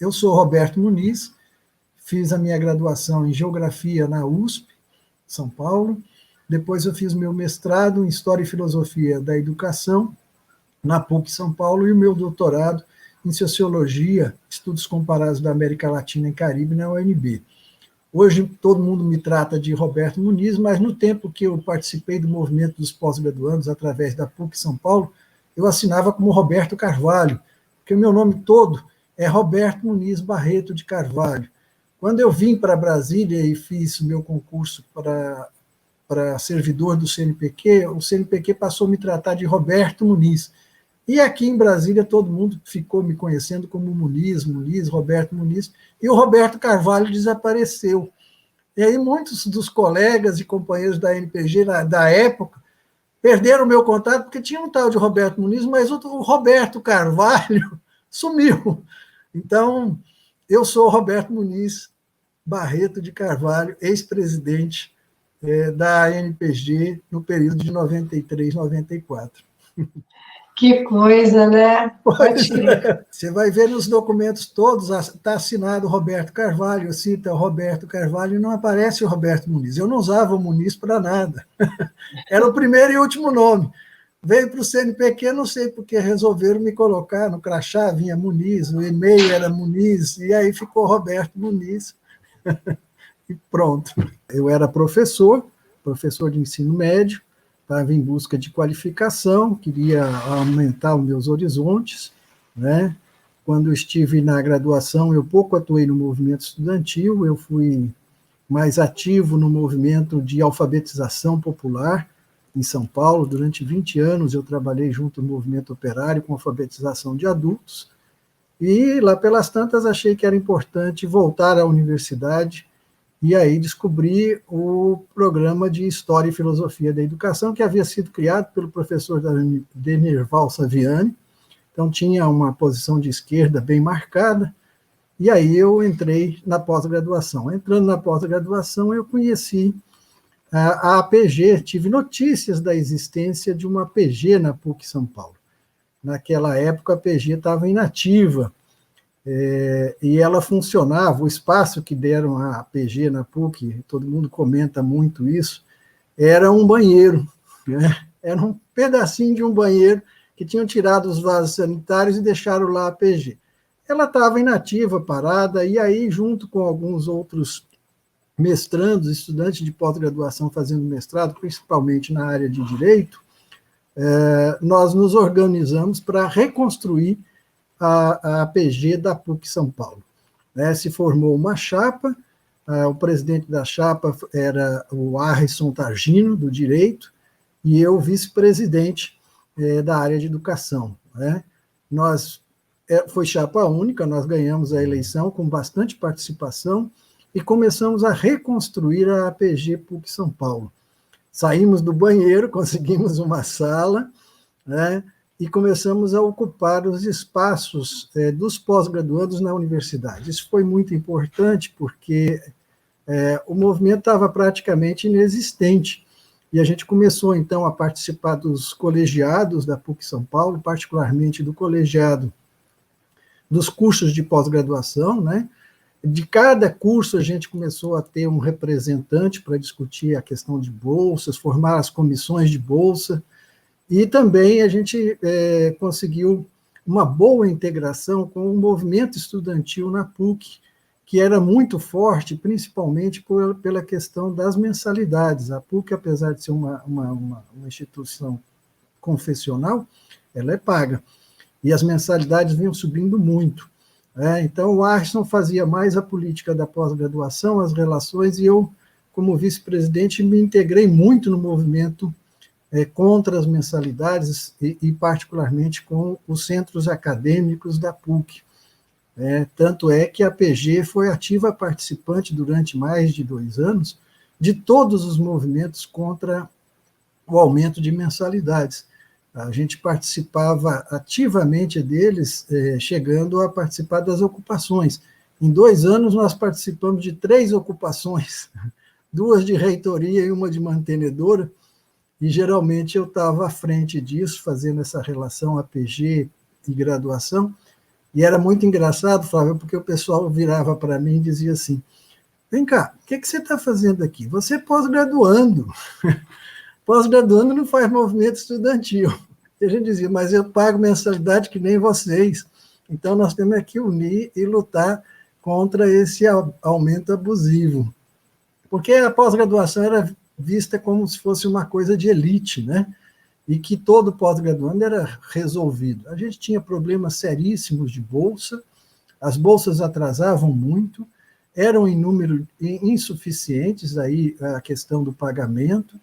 Eu sou Roberto Muniz, fiz a minha graduação em Geografia na USP, São Paulo. Depois eu fiz meu mestrado em História e Filosofia da Educação, na PUC São Paulo, e o meu doutorado em Sociologia, Estudos Comparados da América Latina e Caribe, na UNB. Hoje todo mundo me trata de Roberto Muniz, mas no tempo que eu participei do movimento dos pós-graduandos através da PUC São Paulo, eu assinava como Roberto Carvalho, porque o meu nome todo é Roberto Muniz Barreto de Carvalho. Quando eu vim para Brasília e fiz o meu concurso para servidor do CNPq, o CNPq passou a me tratar de Roberto Muniz. E aqui em Brasília todo mundo ficou me conhecendo como Muniz, Roberto Muniz, e o Roberto Carvalho desapareceu. E aí muitos dos colegas e companheiros da NPG da época perderam o meu contato, porque tinha um tal de Roberto Muniz, mas o Roberto Carvalho sumiu. Então, eu sou Roberto Muniz Barreto de Carvalho, ex-presidente da ANPG no período de 93, 94. Que coisa, né? Pois é. Você vai ver nos documentos todos, está assinado Roberto Carvalho, cita o Roberto Carvalho e não aparece o Roberto Muniz. Eu não usava o Muniz para nada. Era o primeiro e último nome. Veio para o CNPq, não sei porque resolveram me colocar no crachá, vinha Muniz, o e-mail era Muniz, e aí ficou Roberto Muniz. E pronto. Eu era professor de ensino médio, estava em busca de qualificação, queria aumentar os meus horizontes, né? Quando eu estive na graduação, eu pouco atuei no movimento estudantil, eu fui mais ativo no movimento de alfabetização popular em São Paulo. Durante 20 anos eu trabalhei junto ao movimento operário com alfabetização de adultos, e lá pelas tantas achei que era importante voltar à universidade. E aí descobri o programa de História e Filosofia da Educação, que havia sido criado pelo professor Denirval Saviani. Então tinha uma posição de esquerda bem marcada, e aí eu entrei na pós-graduação. Entrando na pós-graduação, eu conheci a APG, tive notícias da existência de uma APG na PUC São Paulo. Naquela época, a APG estava inativa, e ela funcionava, o espaço que deram à PG na PUC, todo mundo comenta muito isso, era um banheiro, né? Era um pedacinho de um banheiro que tinham tirado os vasos sanitários e deixaram lá a PG. Ela estava inativa, parada, e aí, junto com alguns outros mestrandos, estudantes de pós-graduação fazendo mestrado, principalmente na área de Direito, nós nos organizamos para reconstruir a APG da PUC São Paulo. Se formou uma chapa, o presidente da chapa era o Arrisson Targino, do Direito, e eu vice-presidente da área de Educação. Foi chapa única, nós ganhamos a eleição com bastante participação e começamos a reconstruir a APG PUC São Paulo. Saímos do banheiro, conseguimos uma sala, e começamos a ocupar os espaços dos pós-graduandos na universidade. Isso foi muito importante, porque o movimento estava praticamente inexistente, e a gente começou, então, a participar dos colegiados da PUC São Paulo, particularmente do colegiado dos cursos de pós-graduação, né? De cada curso, a gente começou a ter um representante para discutir a questão de bolsas, formar as comissões de bolsa, e também a gente conseguiu uma boa integração com o movimento estudantil na PUC, que era muito forte, principalmente pela questão das mensalidades. A PUC, apesar de ser uma instituição confessional, ela é paga, e as mensalidades vinham subindo muito. Então, o Arson fazia mais a política da pós-graduação, as relações, e eu, como vice-presidente, me integrei muito no movimento contra as mensalidades e particularmente com os centros acadêmicos da PUC. Tanto é que a PG foi ativa participante durante mais de 2 anos de todos os movimentos contra o aumento de mensalidades. A gente participava ativamente deles, chegando a participar das ocupações. Em 2 anos, nós participamos de 3 ocupações, 2 de reitoria e uma de mantenedora, e geralmente eu estava à frente disso, fazendo essa relação APG e graduação, E era muito engraçado, Flávio, porque o pessoal virava para mim e dizia assim: vem cá, o que você está fazendo aqui? Você é pós-graduando. Pós-graduando não faz movimento estudantil. E a gente dizia, mas eu pago mensalidade que nem vocês. Então, nós temos que unir e lutar contra esse aumento abusivo. Porque a pós-graduação era vista como se fosse uma coisa de elite, né? E que todo pós-graduando era resolvido. A gente tinha problemas seríssimos de bolsa, as bolsas atrasavam muito, eram em número insuficientes aí a questão do pagamento,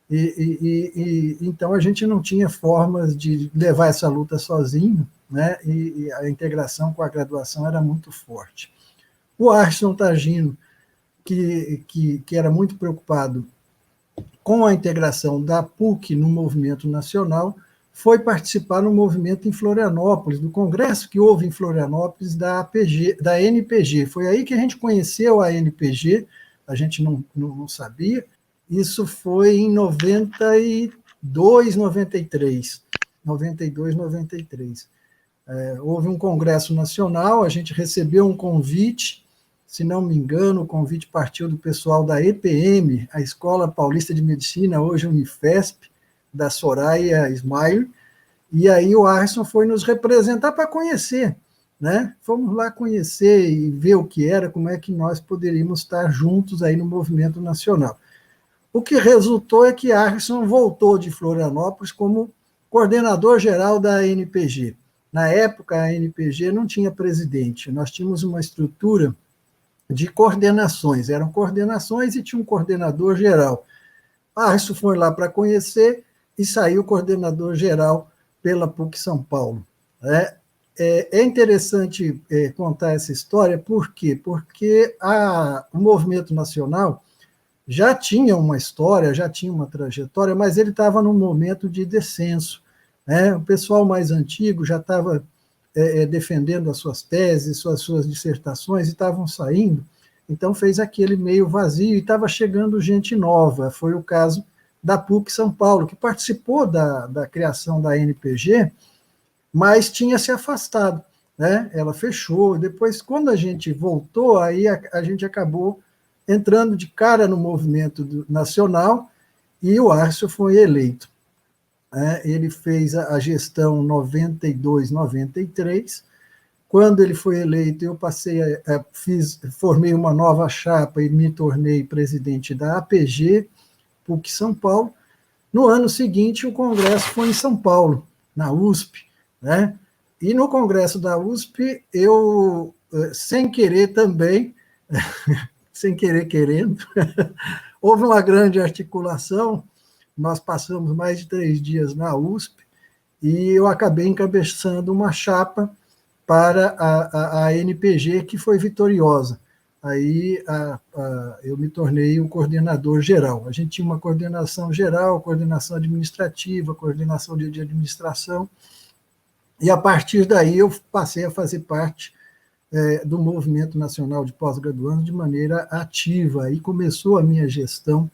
então a gente não tinha formas de levar essa luta sozinho, né? E a integração com a graduação era muito forte. O Arson Targino, que era muito preocupado com a integração da PUC no movimento nacional, foi participar no movimento em Florianópolis, do congresso que houve em Florianópolis da NPG. Foi aí que a gente conheceu a NPG, a gente não sabia. Isso foi em 92, 93. 92, 93. Houve um congresso nacional, a gente recebeu um convite, se não me engano, o convite partiu do pessoal da EPM, a Escola Paulista de Medicina, hoje Unifesp, da Soraya Smile, e aí o Arson foi nos representar para conhecer, né? Fomos lá conhecer e ver o que era, como é que nós poderíamos estar juntos aí no movimento nacional. O que resultou é que Arson voltou de Florianópolis como coordenador geral da ANPG. Na época, a ANPG não tinha presidente, nós tínhamos uma estrutura de coordenações, eram coordenações e tinha um coordenador geral. Arson foi lá para conhecer e saiu coordenador geral pela PUC São Paulo. É interessante contar essa história, por quê? Porque o movimento nacional já tinha uma história, já tinha uma trajetória, mas ele estava num momento de descenso, né? O pessoal mais antigo já estava defendendo as suas teses, suas dissertações, e estavam saindo, então fez aquele meio vazio, e estava chegando gente nova. Foi o caso da PUC São Paulo, que participou da criação da NPG, mas tinha se afastado, né? Ela fechou. Depois, quando a gente voltou, aí a gente acabou entrando de cara no movimento nacional, e o Arson foi eleito. Ele fez a gestão 92, 93. Quando ele foi eleito, eu formei uma nova chapa e me tornei presidente da APG, PUC São Paulo. No ano seguinte, o congresso foi em São Paulo, na USP, né? E no congresso da USP, eu, sem querer também, sem querer querendo, houve uma grande articulação. Nós passamos mais de 3 dias na USP e eu acabei encabeçando uma chapa para a NPG, que foi vitoriosa. Aí eu me tornei o coordenador geral. A gente tinha uma coordenação geral, coordenação administrativa, coordenação de administração, e a partir daí eu passei a fazer parte do Movimento Nacional de Pós-Graduandos de maneira ativa. Aí começou a minha gestão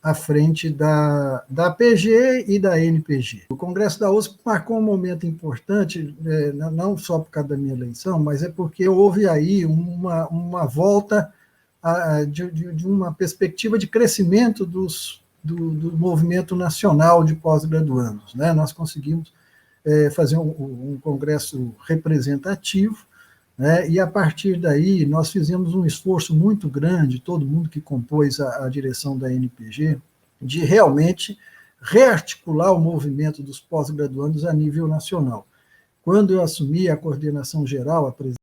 à frente da PG e da NPG. O Congresso da USP marcou um momento importante, não só por causa da minha eleição, mas é porque houve aí uma volta de uma perspectiva de crescimento do movimento nacional de pós-graduandos, né? Nós conseguimos fazer um congresso representativo, né? E a partir daí nós fizemos um esforço muito grande, todo mundo que compôs a direção da NPG, de realmente rearticular o movimento dos pós-graduandos a nível nacional. Quando eu assumi a coordenação geral, a presidência,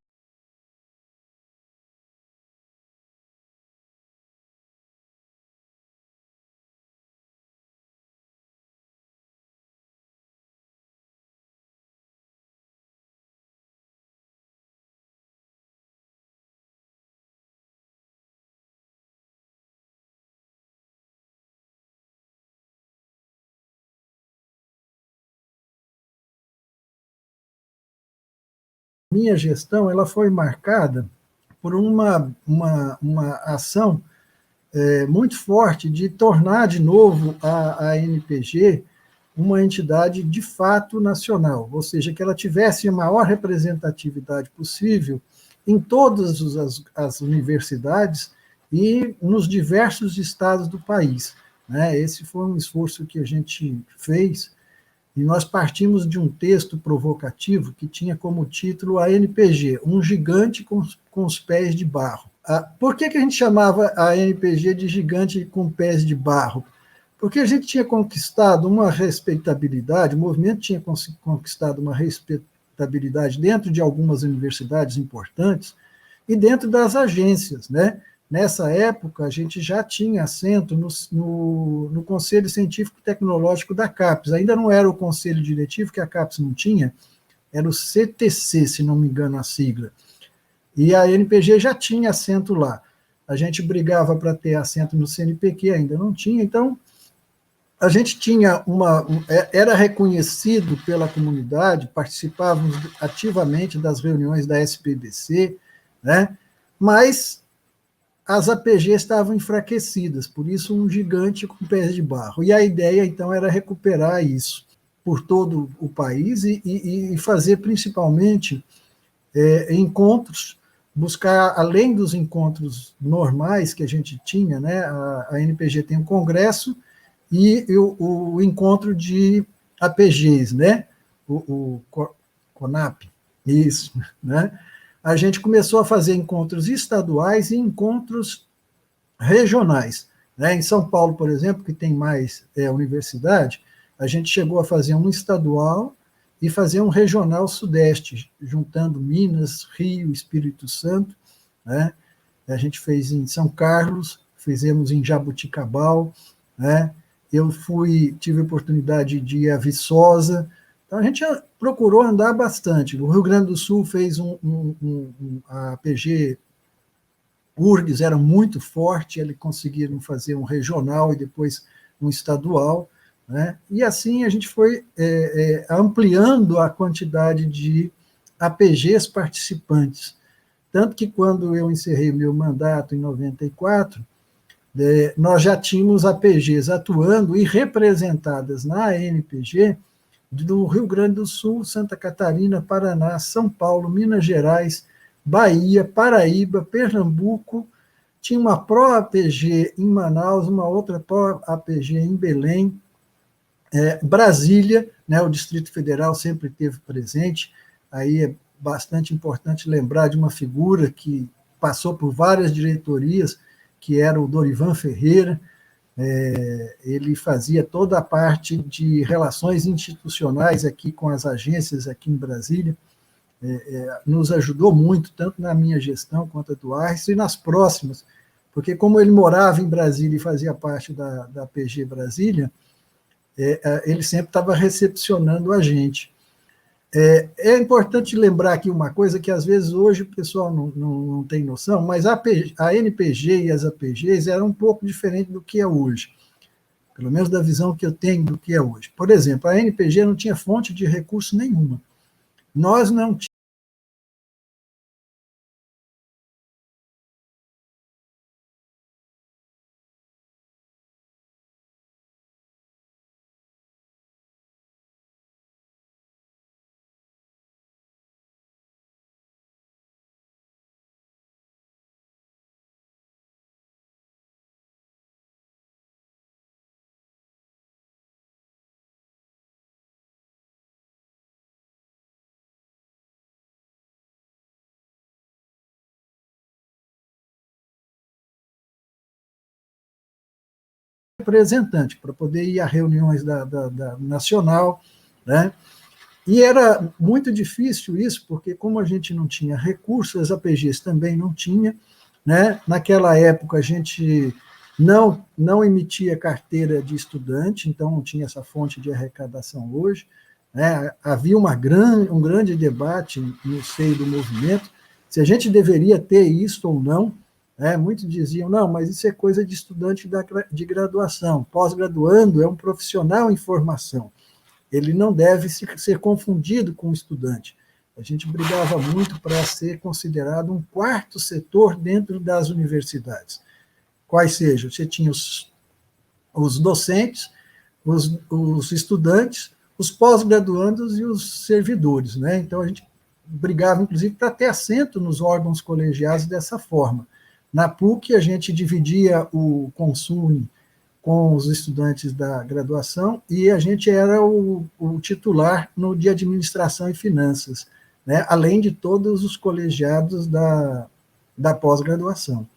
minha gestão ela foi marcada por uma ação muito forte de tornar de novo a NPG uma entidade de fato nacional, ou seja, que ela tivesse a maior representatividade possível em todas as universidades e nos diversos estados do país, né? Esse foi um esforço que a gente fez, e nós partimos de um texto provocativo que tinha como título a ANPG, um gigante com os pés de barro. Por que a gente chamava a ANPG de gigante com pés de barro? Porque a gente tinha conquistado uma respeitabilidade, o movimento tinha conquistado uma respeitabilidade dentro de algumas universidades importantes e dentro das agências, né? Nessa época, a gente já tinha assento no Conselho Científico e Tecnológico da CAPES. Ainda não era o Conselho Diretivo, que a CAPES não tinha, era o CTC, se não me engano a sigla. E a NPG já tinha assento lá. A gente brigava para ter assento no CNPq, ainda não tinha. Então, a gente tinha era reconhecido pela comunidade, participávamos ativamente das reuniões da SPBC, né? Mas as APGs estavam enfraquecidas, por isso um gigante com pés de barro. E a ideia, então, era recuperar isso por todo o país e fazer, principalmente, encontros, buscar, além dos encontros normais que a gente tinha, né? A NPG tem um congresso e o encontro de APGs, né? O CONAP, isso, né? A gente começou a fazer encontros estaduais e encontros regionais, né? Em São Paulo, por exemplo, que tem mais universidade, a gente chegou a fazer um estadual e fazer um regional sudeste, juntando Minas, Rio, Espírito Santo, né? A gente fez em São Carlos, fizemos em Jaboticabal, né? Eu tive a oportunidade de ir a Viçosa. Então, a gente procurou andar bastante. O Rio Grande do Sul fez a PG URGS, era muito forte, eles conseguiram fazer um regional e depois um estadual, né? E assim a gente foi ampliando a quantidade de APGs participantes. Tanto que quando eu encerrei o meu mandato em 94, nós já tínhamos APGs atuando e representadas na ANPG do Rio Grande do Sul, Santa Catarina, Paraná, São Paulo, Minas Gerais, Bahia, Paraíba, Pernambuco, tinha uma pró-APG em Manaus, uma outra pró-APG em Belém, Brasília, né, o Distrito Federal sempre esteve presente, aí é bastante importante lembrar de uma figura que passou por várias diretorias, que era o Dorivan Ferreira. Ele fazia toda a parte de relações institucionais aqui com as agências aqui em Brasília, nos ajudou muito, tanto na minha gestão quanto a do Arce, e nas próximas, porque como ele morava em Brasília e fazia parte da PG Brasília, ele sempre estava recepcionando a gente. É importante lembrar aqui uma coisa que, às vezes, hoje o pessoal não tem noção, mas a NPG e as APGs eram um pouco diferentes do que é hoje, pelo menos da visão que eu tenho do que é hoje. Por exemplo, a NPG não tinha fonte de recurso nenhuma. Nós não tínhamos representante para poder ir a reuniões da nacional, né? E era muito difícil isso, porque como a gente não tinha recursos, as APGs também não tinham, né? Naquela época a gente não emitia carteira de estudante, então não tinha essa fonte de arrecadação hoje, né? Havia um grande debate no seio do movimento se a gente deveria ter isso ou não, né? Muitos diziam, não, mas isso é coisa de estudante de graduação, pós-graduando é um profissional em formação, ele não deve ser confundido com o estudante. A gente brigava muito para ser considerado um quarto setor dentro das universidades. Quais sejam? Você tinha os docentes, os estudantes, os pós-graduandos e os servidores, né? Então, a gente brigava, inclusive, para ter assento nos órgãos colegiados dessa forma. Na PUC, a gente dividia o consumo com os estudantes da graduação e a gente era o titular no de administração e finanças, né? Além de todos os colegiados da pós-graduação.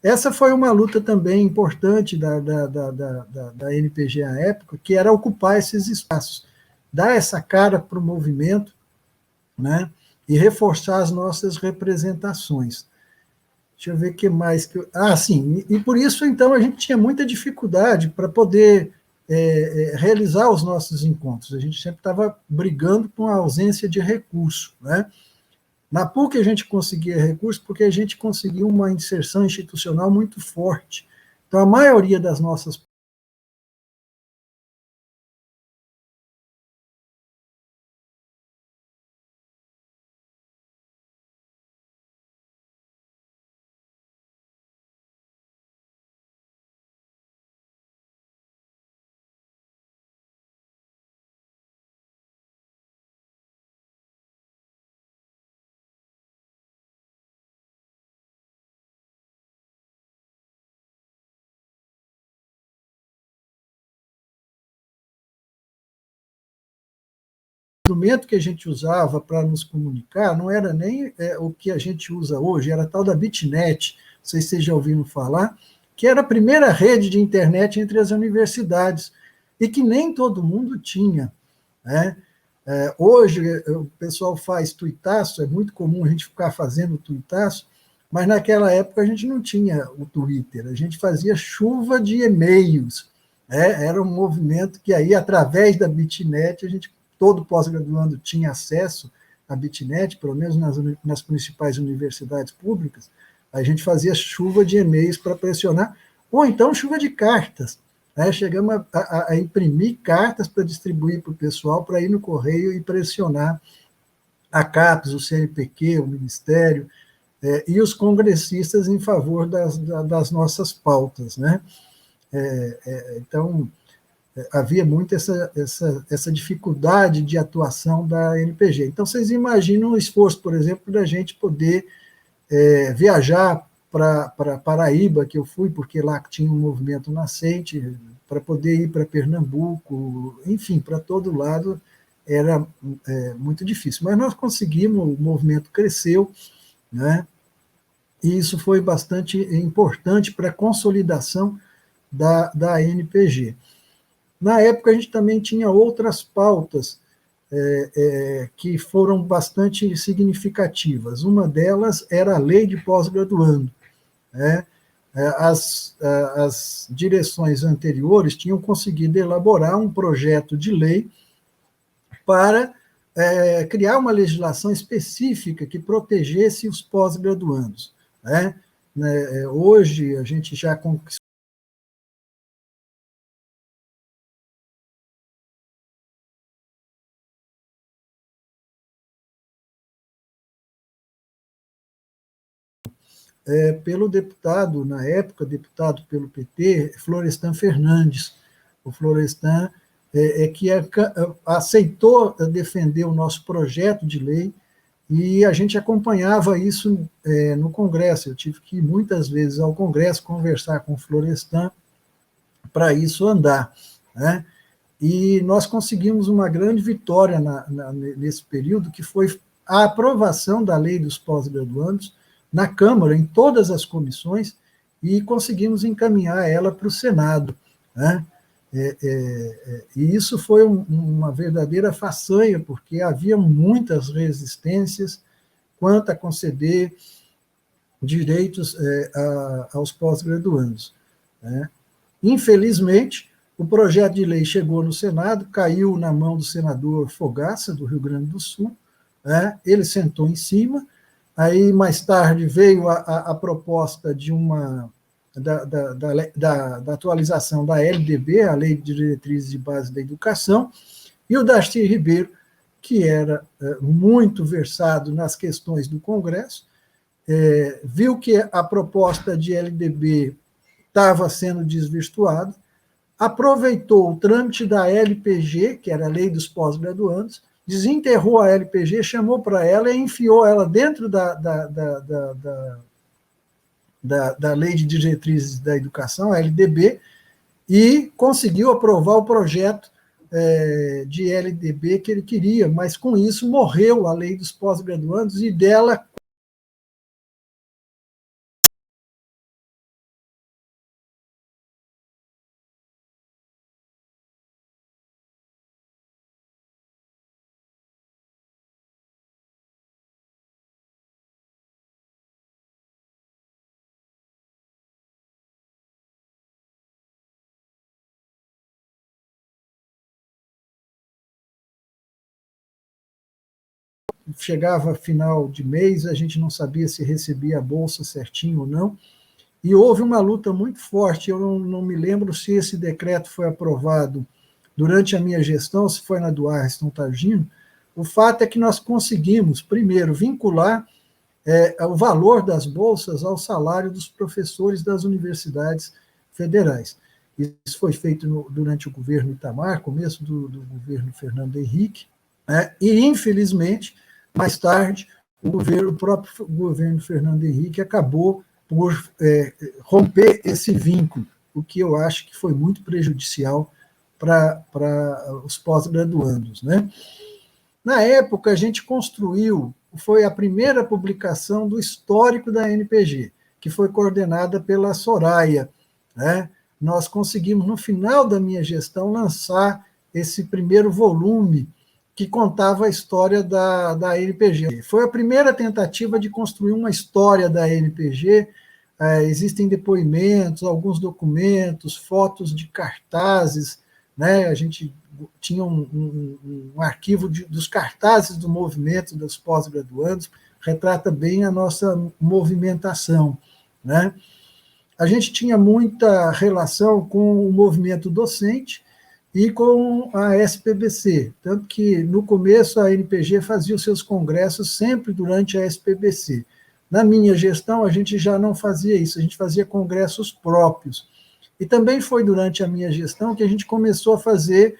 Essa foi uma luta também importante da NPG à época, que era ocupar esses espaços, dar essa cara para o movimento, né, e reforçar as nossas representações. Deixa eu ver o que mais. Sim, e por isso, então, a gente tinha muita dificuldade para poder realizar os nossos encontros. A gente sempre estava brigando com a ausência de recurso, né? Na PUC a gente conseguia recurso porque a gente conseguiu uma inserção institucional muito forte. Então, a maioria das nossas instrumento que a gente usava para nos comunicar não era nem o que a gente usa hoje, era a tal da Bitnet, não sei se vocês já ouviram falar, que era a primeira rede de internet entre as universidades, e que nem todo mundo tinha, né? Hoje o pessoal faz tuitaço, é muito comum a gente ficar fazendo tuitaço, mas naquela época a gente não tinha o Twitter, a gente fazia chuva de e-mails, né? Era um movimento que aí, através da Bitnet, todo pós-graduando tinha acesso à Bitnet, pelo menos nas principais universidades públicas. A gente fazia chuva de e-mails para pressionar, ou então chuva de cartas, né? Chegamos a imprimir cartas para distribuir para o pessoal, para ir no correio e pressionar a CAPES, o CNPq, o Ministério, e os congressistas em favor das nossas pautas, né? Então, havia muito essa dificuldade de atuação da NPG. Então, vocês imaginam o esforço, por exemplo, da gente poder viajar para Paraíba, que eu fui, porque lá tinha um movimento nascente, para poder ir para Pernambuco, enfim, para todo lado era muito difícil. Mas nós conseguimos, o movimento cresceu, né? E isso foi bastante importante para a consolidação da NPG. Na época, a gente também tinha outras pautas que foram bastante significativas. Uma delas era a lei de pós-graduando, né? As direções anteriores tinham conseguido elaborar um projeto de lei para criar uma legislação específica que protegesse os pós-graduandos, né? Hoje, a gente já conquistou pelo deputado, na época, deputado pelo PT, Florestan Fernandes. O Florestan que aceitou defender o nosso projeto de lei, e a gente acompanhava isso no Congresso. Eu tive que ir muitas vezes ao Congresso conversar com o Florestan para isso andar, né? E nós conseguimos uma grande vitória nesse período, que foi a aprovação da lei dos pós-graduandos na Câmara, em todas as comissões, e conseguimos encaminhar ela para o Senado, né? E isso foi uma verdadeira façanha, porque havia muitas resistências quanto a conceder direitos aos pós-graduandos, né? Infelizmente, o projeto de lei chegou no Senado, caiu na mão do senador Fogaça, do Rio Grande do Sul, né? Ele sentou em cima. Aí, mais tarde, veio a proposta da atualização da LDB, a Lei de Diretrizes de Base da Educação, e o Darcy Ribeiro, que era muito versado nas questões do Congresso, viu que a proposta de LDB estava sendo desvirtuada, aproveitou o trâmite da LPG, que era a Lei dos Pós-Graduandos, desenterrou a LPG, chamou para ela e enfiou ela dentro da Lei de Diretrizes da Educação, a LDB, e conseguiu aprovar o projeto de LDB que ele queria, mas com isso morreu a Lei dos Pós-Graduandos e dela chegava final de mês, a gente não sabia se recebia a bolsa certinho ou não, e houve uma luta muito forte. Eu não me lembro se esse decreto foi aprovado durante a minha gestão, se foi na do Ariston Targino. O fato é que nós conseguimos, primeiro, vincular o valor das bolsas ao salário dos professores das universidades federais. Isso foi feito durante o governo Itamar, começo do governo Fernando Henrique, e, infelizmente, mais tarde, o próprio governo Fernando Henrique acabou por romper esse vínculo, o que eu acho que foi muito prejudicial para os pós-graduandos, né? Na época, a gente construiu, foi a primeira publicação do histórico da NPG, que foi coordenada pela Soraya, né? Nós conseguimos, no final da minha gestão, lançar esse primeiro volume que contava a história da NPG. Foi a primeira tentativa de construir uma história da NPG. Existem depoimentos, alguns documentos, fotos de cartazes, né? A gente tinha um arquivo dos cartazes do movimento dos pós-graduandos, retrata bem a nossa movimentação, né? A gente tinha muita relação com o movimento docente e com a SPBC, tanto que no começo a NPG fazia os seus congressos sempre durante a SPBC. Na minha gestão, a gente já não fazia isso, a gente fazia congressos próprios. E também foi durante a minha gestão que a gente começou a fazer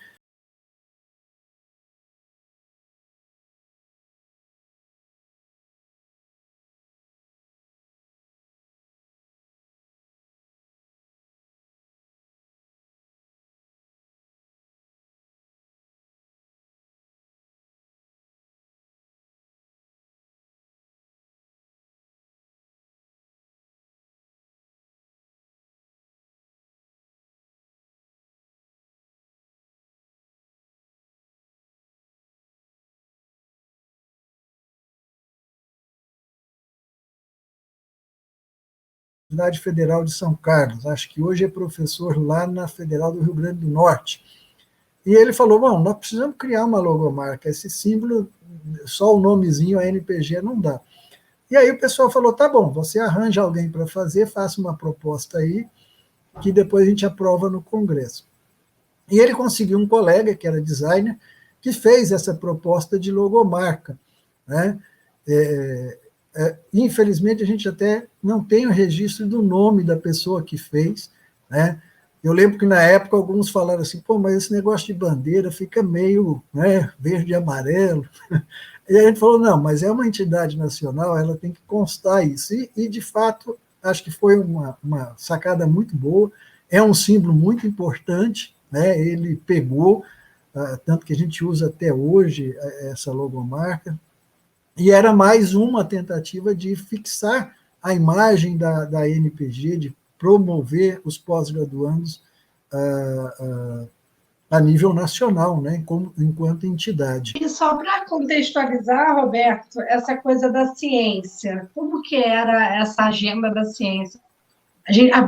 Universidade Federal de São Carlos, acho que hoje é professor lá na Federal do Rio Grande do Norte. E ele falou, bom, nós precisamos criar uma logomarca, esse símbolo, só o nomezinho, a NPG, não dá. E aí o pessoal falou, tá bom, você arranja alguém para fazer, faça uma proposta aí, que depois a gente aprova no Congresso. E ele conseguiu um colega, que era designer, que fez essa proposta de logomarca, né? Infelizmente, a gente até não tem o registro do nome da pessoa que fez, né? Eu lembro que, na época, alguns falaram assim, pô, mas esse negócio de bandeira fica meio, né, verde e amarelo. E a gente falou, não, mas é uma entidade nacional, ela tem que constar isso. E de fato, acho que foi uma sacada muito boa, é um símbolo muito importante, né? Ele pegou, tanto que a gente usa até hoje essa logomarca, e era mais uma tentativa de fixar a imagem da NPG, de promover os pós-graduandos a nível nacional, né, enquanto entidade. E só para contextualizar, Roberto, essa coisa da ciência, como que era essa agenda da ciência?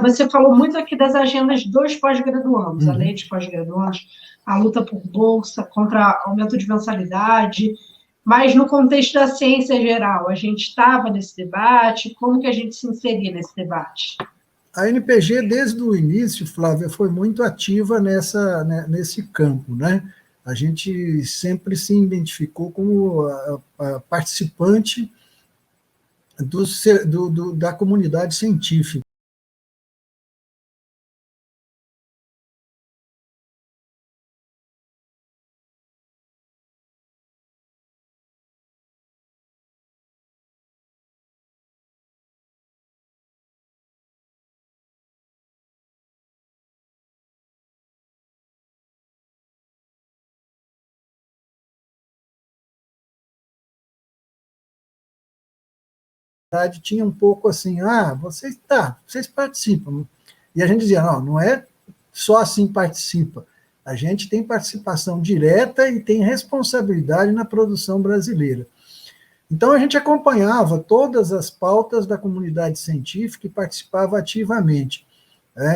Você falou muito aqui das agendas dos pós-graduandos, a lei de pós-graduandos, a luta por bolsa, contra aumento de mensalidade, mas no contexto da ciência geral, a gente estava nesse debate, como que a gente se inseria nesse debate? A NPG, desde o início, Flávia, foi muito ativa nesse campo, né? A gente sempre se identificou como a participante da comunidade científica. comunidade tinha um pouco assim, vocês participam. E a gente dizia, não é só assim participa. A gente tem participação direta e tem responsabilidade na produção brasileira. Então, a gente acompanhava todas as pautas da comunidade científica e participava ativamente.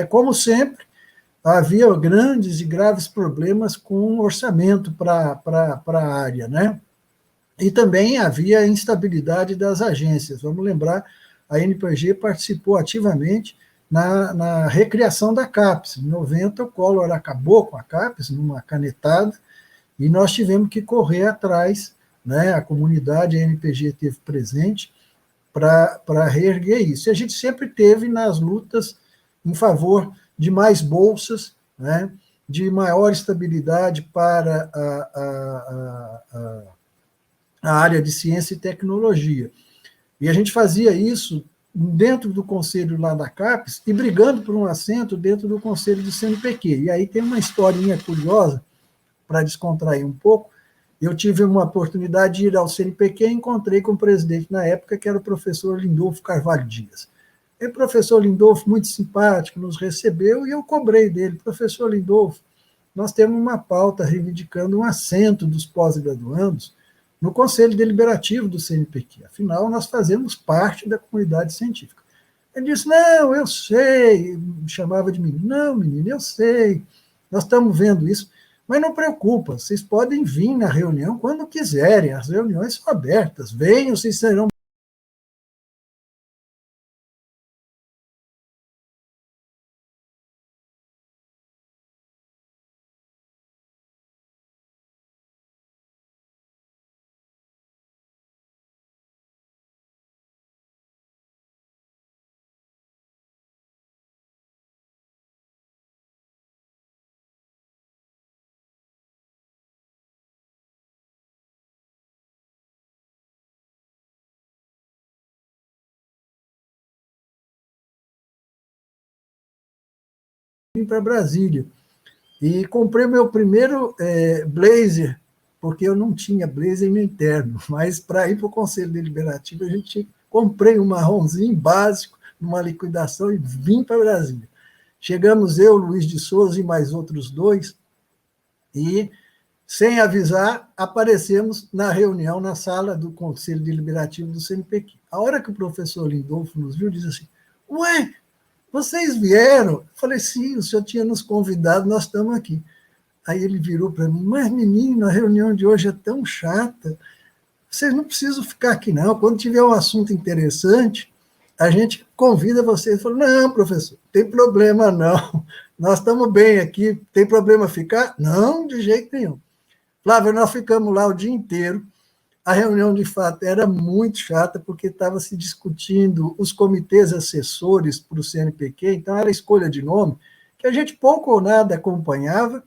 Como sempre, havia grandes e graves problemas com o orçamento para a área, né? E também havia instabilidade das agências. Vamos lembrar, a NPG participou ativamente na recriação da CAPES. Em 90, o Collor acabou com a CAPES, numa canetada, e nós tivemos que correr atrás, né? A comunidade, a NPG esteve presente para reerguer isso. E a gente sempre teve nas lutas em favor de mais bolsas, né? De maior estabilidade para a área de ciência e tecnologia. E a gente fazia isso dentro do conselho lá da CAPES e brigando por um assento dentro do conselho do CNPq. E aí tem uma historinha curiosa, para descontrair um pouco. Eu tive uma oportunidade de ir ao CNPq e encontrei com o presidente na época, que era o professor Lindolfo Carvalho Dias. E o professor Lindolfo, muito simpático, nos recebeu e eu cobrei dele, professor Lindolfo, nós temos uma pauta reivindicando um assento dos pós-graduandos no Conselho Deliberativo do CNPq. Afinal, nós fazemos parte da comunidade científica. Ele disse, não, eu sei, me chamava de menino. Não, menino, eu sei, nós estamos vendo isso, mas não preocupa, vocês podem vir na reunião quando quiserem, as reuniões são abertas, venham, vocês serão para Brasília. E comprei meu primeiro blazer, porque eu não tinha blazer nem terno, mas para ir para o Conselho Deliberativo, comprei um marronzinho básico, numa liquidação, e vim para Brasília. Chegamos eu, Luiz de Souza e mais outros dois, e, sem avisar, aparecemos na reunião, na sala do Conselho Deliberativo do CNPq. A hora que o professor Lindolfo nos viu, disse assim, ué, vocês vieram? Eu falei, sim, o senhor tinha nos convidado, nós estamos aqui. Aí ele virou para mim, mas menino, a reunião de hoje é tão chata, vocês não precisam ficar aqui não, quando tiver um assunto interessante, a gente convida vocês. Eu falei, não, professor, não tem problema não, nós estamos bem aqui, tem problema ficar? Não, de jeito nenhum. Flávio, nós ficamos lá o dia inteiro. A reunião, de fato, era muito chata, porque estava se discutindo os comitês assessores para o CNPq, então era escolha de nome, que a gente pouco ou nada acompanhava,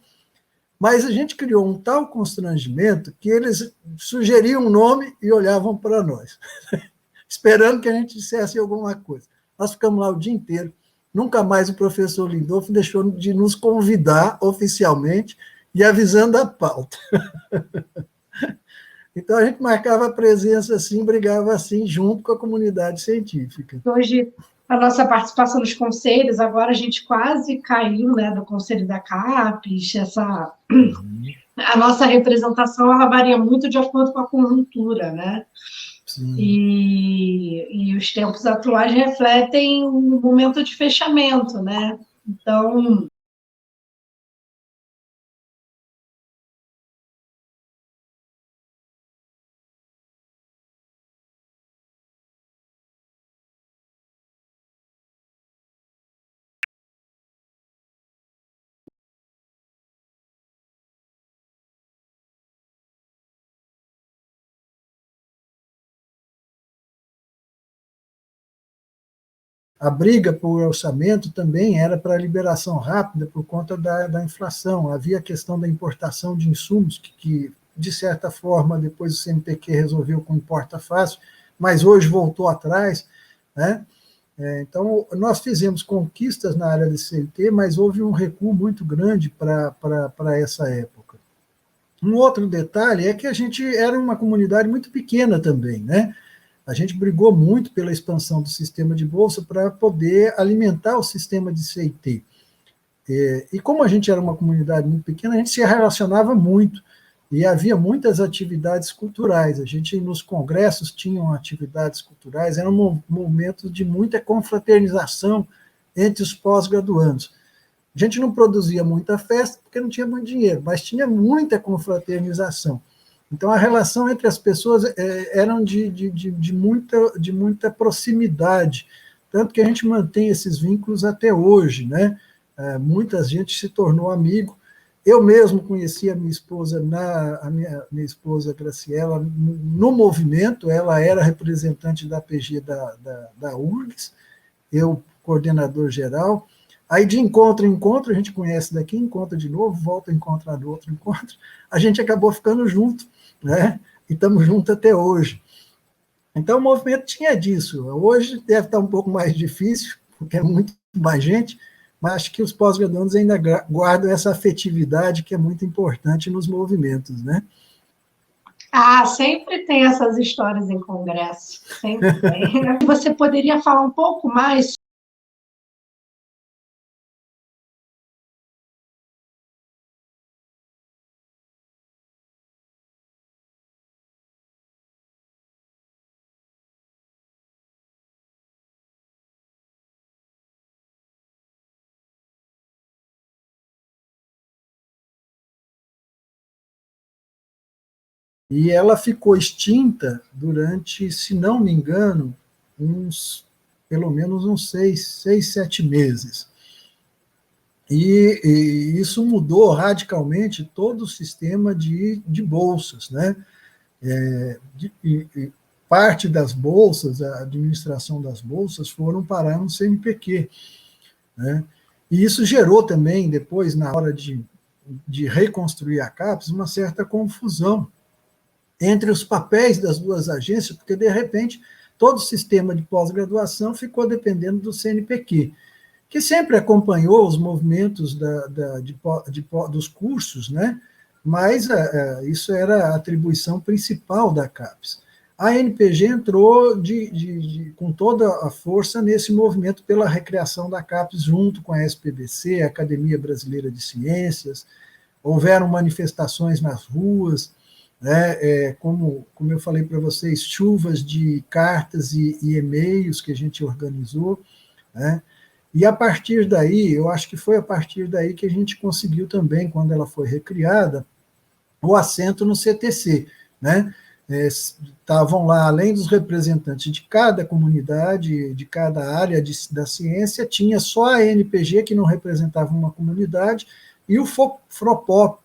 mas a gente criou um tal constrangimento que eles sugeriam um nome e olhavam para nós, esperando que a gente dissesse alguma coisa. Nós ficamos lá o dia inteiro, nunca mais o professor Lindolfo deixou de nos convidar oficialmente e avisando a pauta. Então, a gente marcava a presença assim, brigava assim, junto com a comunidade científica. Hoje, a nossa participação nos conselhos, agora a gente quase caiu, né, do Conselho da CAPES, a nossa representação ela varia muito de acordo com a conjuntura, né? Sim. E os tempos atuais refletem um momento de fechamento, né? Então, a briga por orçamento também era para liberação rápida por conta da inflação. Havia a questão da importação de insumos, que de certa forma, depois o CNPq resolveu com importa fácil, mas hoje voltou atrás, né? Então, nós fizemos conquistas na área de CLT, mas houve um recuo muito grande para essa época. Um outro detalhe é que a gente era uma comunidade muito pequena também, né? A gente brigou muito pela expansão do sistema de bolsa para poder alimentar o sistema de CIT. E como a gente era uma comunidade muito pequena, a gente se relacionava muito, e havia muitas atividades culturais. A gente, nos congressos, tinham atividades culturais, era um momento de muita confraternização entre os pós-graduandos. A gente não produzia muita festa, porque não tinha muito dinheiro, mas tinha muita confraternização. Então, a relação entre as pessoas era de muita proximidade, tanto que a gente mantém esses vínculos até hoje, né? Muita gente se tornou amigo. Eu mesmo conheci a minha esposa, minha esposa Graciela, no movimento. Ela era representante da PG da URGS, eu coordenador geral. Aí, de encontro em encontro, a gente conhece daqui, encontra de novo, volta a encontrar do outro encontro, a gente acabou ficando junto, né? E estamos juntos até hoje. Então, o movimento tinha disso. Hoje deve estar um pouco mais difícil, porque é muito mais gente, mas acho que os pós-graduandos ainda guardam essa afetividade que é muito importante nos movimentos, né? Ah, sempre tem essas histórias em congresso, sempre tem. Você poderia falar um pouco mais? E ela ficou extinta durante, se não me engano, pelo menos uns 7 meses. E isso mudou radicalmente todo o sistema de bolsas, né? Parte das bolsas, a administração das bolsas, foram parar no CNPq, né? E isso gerou também, depois, na hora de reconstruir a CAPES, uma certa confusão entre os papéis das duas agências, porque, de repente, todo o sistema de pós-graduação ficou dependendo do CNPq, que sempre acompanhou os movimentos dos cursos, né? Mas isso era a atribuição principal da CAPES. A ANPG entrou com toda a força nesse movimento pela recriação da CAPES, junto com a SPBC, a Academia Brasileira de Ciências. Houveram manifestações nas ruas, né? Como eu falei para vocês, chuvas de cartas e e-mails que a gente organizou, né? E a partir daí, eu acho que foi a partir daí que a gente conseguiu também, quando ela foi recriada, o assento no CTC, né? Estavam lá, além dos representantes de cada comunidade, de cada área da ciência, tinha só a ANPG, que não representava uma comunidade, e o FROPOP,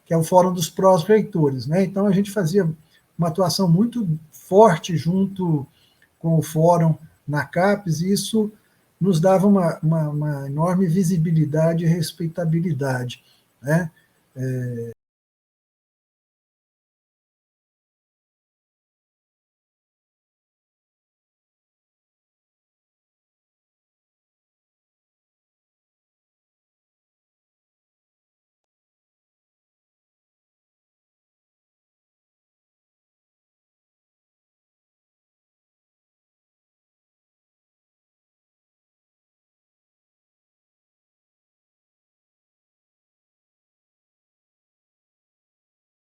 que é o Fórum dos Prós-Reitores, né? Então, a gente fazia uma atuação muito forte junto com o Fórum na CAPES, e isso nos dava uma enorme visibilidade e respeitabilidade, né?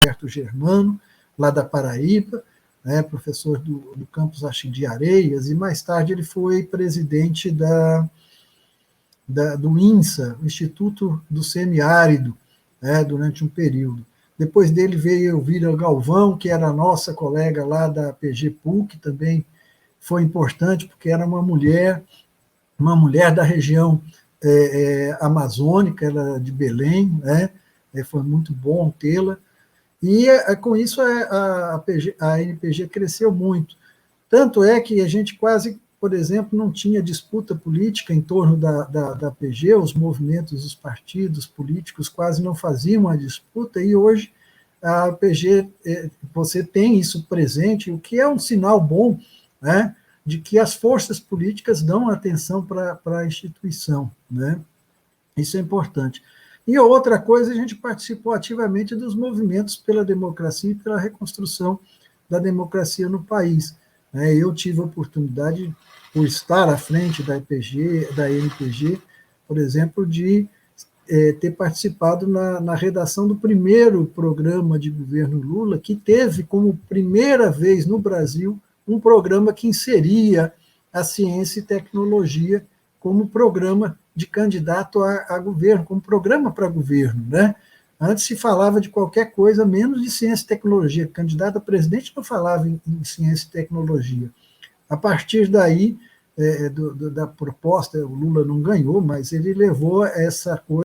Roberto Germano, lá da Paraíba, né, professor do campus acho, de Areias, e mais tarde ele foi presidente do INSA, Instituto do Semiárido, né, durante um período. Depois dele veio Elvira Galvão, que era a nossa colega lá da PG PUC, também foi importante, porque era uma mulher da região amazônica, ela de Belém, né? Foi muito bom tê-la. E com isso a NPG cresceu muito. Tanto é que a gente quase, por exemplo, não tinha disputa política em torno da PG, os movimentos, os partidos políticos quase não faziam a disputa, e hoje a PG, você tem isso presente, o que é um sinal bom, né, de que as forças políticas dão atenção para a instituição, né? Isso é importante. E outra coisa, a gente participou ativamente dos movimentos pela democracia e pela reconstrução da democracia no país. Eu tive a oportunidade, por estar à frente da NPG, por exemplo, de ter participado na redação do primeiro programa de governo Lula, que teve como primeira vez no Brasil um programa que inseria a ciência e tecnologia como programa de candidato a governo, como programa para governo, né? Antes se falava de qualquer coisa menos de ciência e tecnologia. Candidato a presidente não falava em ciência e tecnologia. A partir daí, da proposta, o Lula não ganhou, mas ele levou essa coisa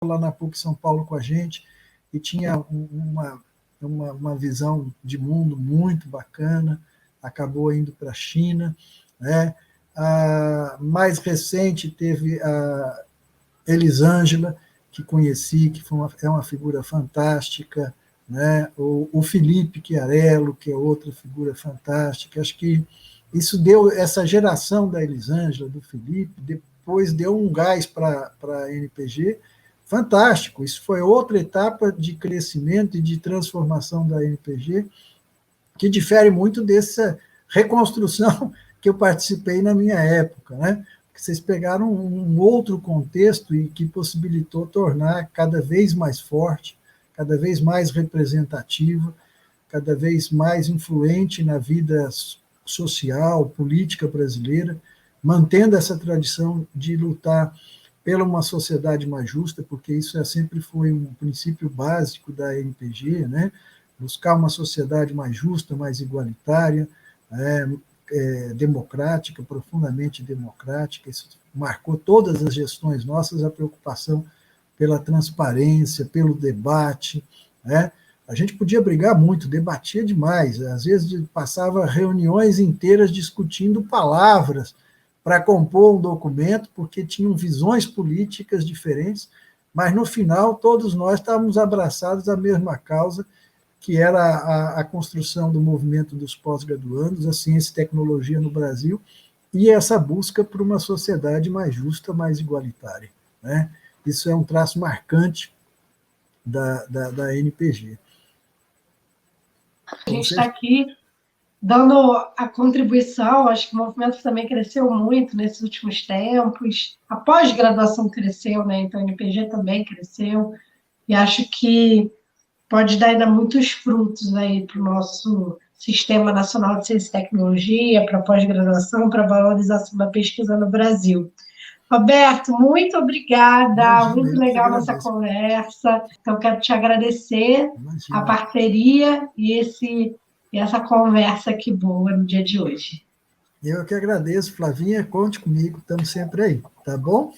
lá na PUC São Paulo com a gente, e tinha uma visão de mundo muito bacana, acabou indo para a China. Né? A mais recente teve a Elisângela, que conheci, que é uma figura fantástica, né? O Felipe Chiarello, que é outra figura fantástica. Acho que isso deu, essa geração da Elisângela, do Felipe, depois deu um gás para a NPG fantástico. Isso foi outra etapa de crescimento e de transformação da NPG, que difere muito dessa reconstrução que eu participei na minha época, né? Porque vocês pegaram um outro contexto e que possibilitou tornar cada vez mais forte, cada vez mais representativo, cada vez mais influente na vida social, política brasileira, mantendo essa tradição de lutar pela uma sociedade mais justa, porque isso sempre foi um princípio básico da NPG, né? Buscar uma sociedade mais justa, mais igualitária, democrática, profundamente democrática. Isso marcou todas as gestões nossas, a preocupação pela transparência, pelo debate. Né? A gente podia brigar muito, debatia demais, às vezes passava reuniões inteiras discutindo palavras para compor um documento, porque tinham visões políticas diferentes, mas no final todos nós estávamos abraçados à mesma causa, que era a construção do movimento dos pós-graduandos, a ciência e tecnologia no Brasil, e essa busca por uma sociedade mais justa, mais igualitária. Né? Isso é um traço marcante da NPG. A gente está aqui dando a contribuição, acho que o movimento também cresceu muito nesses últimos tempos, a pós-graduação cresceu, né? Então a NPG também cresceu, e acho que pode dar ainda muitos frutos aí para o nosso Sistema Nacional de Ciência e Tecnologia, para a pós-graduação, para a valorização da pesquisa no Brasil. Roberto, muito obrigada, Imagina, muito legal nossa conversa. Então, quero te agradecer a parceria e essa conversa aqui boa no dia de hoje. Eu que agradeço, Flavinha, conte comigo, estamos sempre aí, tá bom?